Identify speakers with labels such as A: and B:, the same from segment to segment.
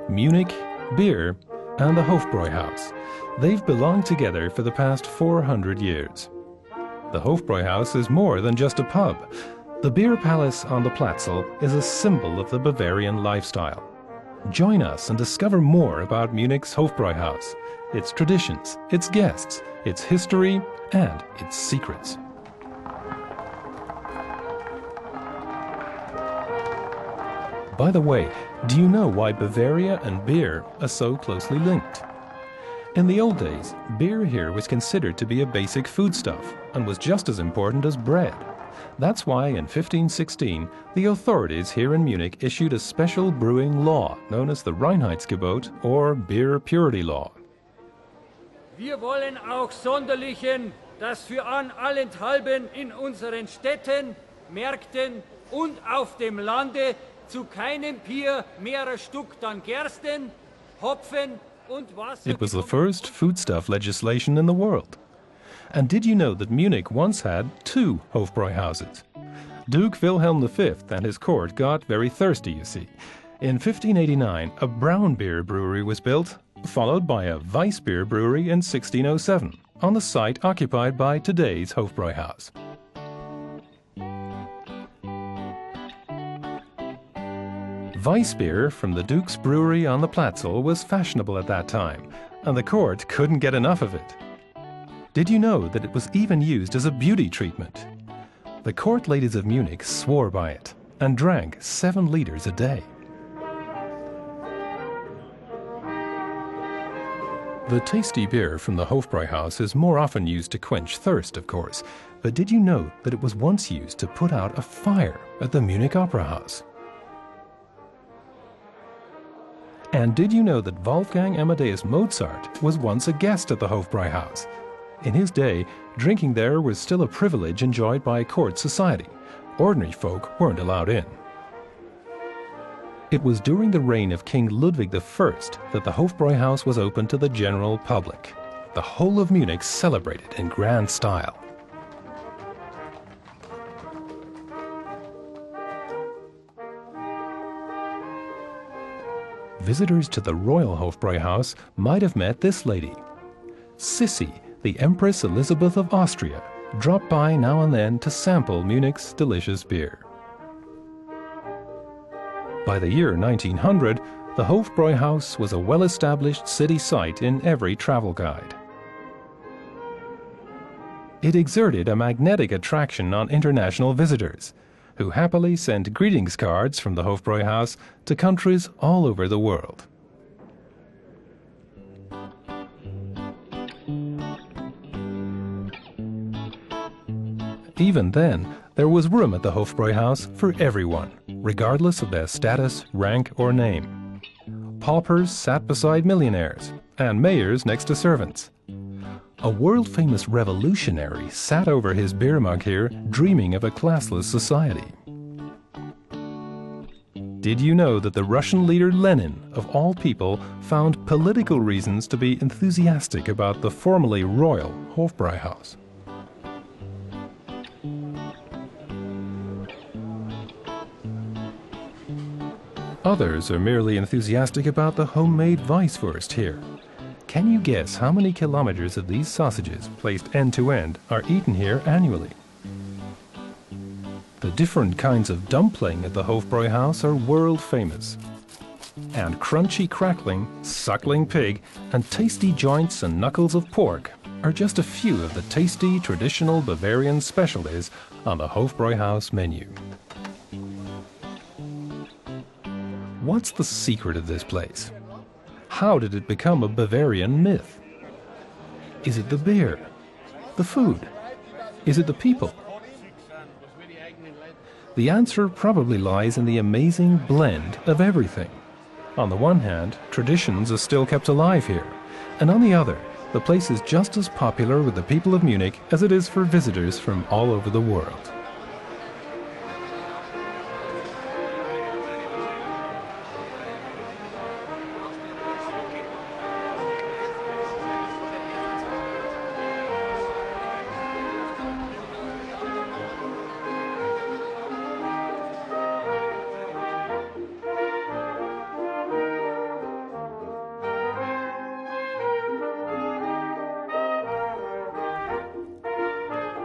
A: Munich, beer, and the Hofbräu house. They've belonged together for the past 400 years. The Hofbräu house is more than just a pub. The beer palace on the Platzl is a symbol of the Bavarian lifestyle. Join us and discover more about Munich's Hofbräu house, its traditions, its guests, its history, and its secrets. By the way, do you know why Bavaria and beer are so closely linked? In the old days, beer here was considered to be a basic foodstuff and was just as important as bread. That's why in 1516, the authorities here in Munich issued a special brewing law known as the Reinheitsgebot or Beer Purity Law.
B: Wir wollen auch sonderlichen, dass für allenthalben in unseren Städten, Märkten und auf dem Lande zu keinem Bier mehrer Stück dann Gersten, Hopfen und Wasser.
A: It was the first foodstuff legislation in the world. And did you know that Munich once had 2 Hofbräu houses? Duke Wilhelm V and his court got very thirsty, you see. In 1589, a brown beer brewery was built, followed by a Weiss beer brewery in 1607, on the site occupied by today's Hofbräu house. Weiss beer from the Duke's brewery on the Platzl was fashionable at that time, and the court couldn't get enough of it. Did you know that it was even used as a beauty treatment? The court ladies of Munich swore by it and drank 7 liters a day. The tasty beer from the Hofbräu house is more often used to quench thirst, of course, but did you know that it was once used to put out a fire at the Munich Opera House? And did you know that Wolfgang Amadeus Mozart was once a guest at the Hofbräu house? In his day, drinking there was still a privilege enjoyed by court society. Ordinary folk weren't allowed in. It was during the reign of King Ludwig I that the Hofbräu house was opened to the general public. The whole of Munich celebrated in grand style. Visitors to the royal Hofbräu house might have met this lady. Sissi, the Empress Elizabeth of Austria, dropped by now and then to sample Munich's delicious beer. By the year 1900, the Hofbräu house was a well-established city site in every travel guide. It exerted a magnetic attraction on international visitors, who happily sent greetings cards from the Hofbräu house to countries all over the world. Even then, there was room at the Hofbräu house for everyone, regardless of their status, rank, or name. Paupers sat beside millionaires, and mayors next to servants. A world-famous revolutionary sat over his beer mug here, dreaming of a classless society. Did you know that the Russian leader Lenin, of all people, found political reasons to be enthusiastic about the formerly royal Hofbräu house? Others are merely enthusiastic about the homemade Weisswurst here. Can you guess how many kilometers of these sausages, placed end to end, are eaten here annually? The different kinds of dumpling at the Hofbräu house are world famous. And crunchy crackling, suckling pig, and tasty joints and knuckles of pork are just a few of the tasty traditional Bavarian specialties on the Hofbräu house menu. What's the secret of this place? How did it become a Bavarian myth? Is it the beer? The food? Is it the people? The answer probably lies in the amazing blend of everything. On the one hand, traditions are still kept alive here, and on the other, the place is just as popular with the people of Munich as it is for visitors from all over the world.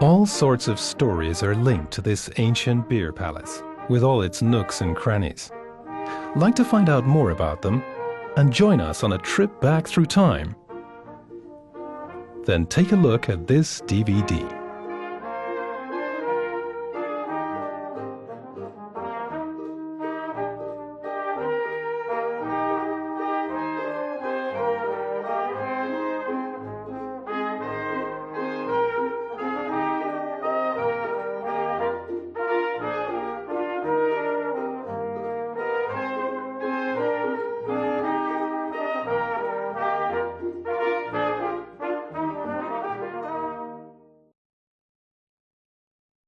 A: All sorts of stories are linked to this ancient beer palace, with all its nooks and crannies. Like to find out more about them and join us on a trip back through time? Then take a look at this DVD.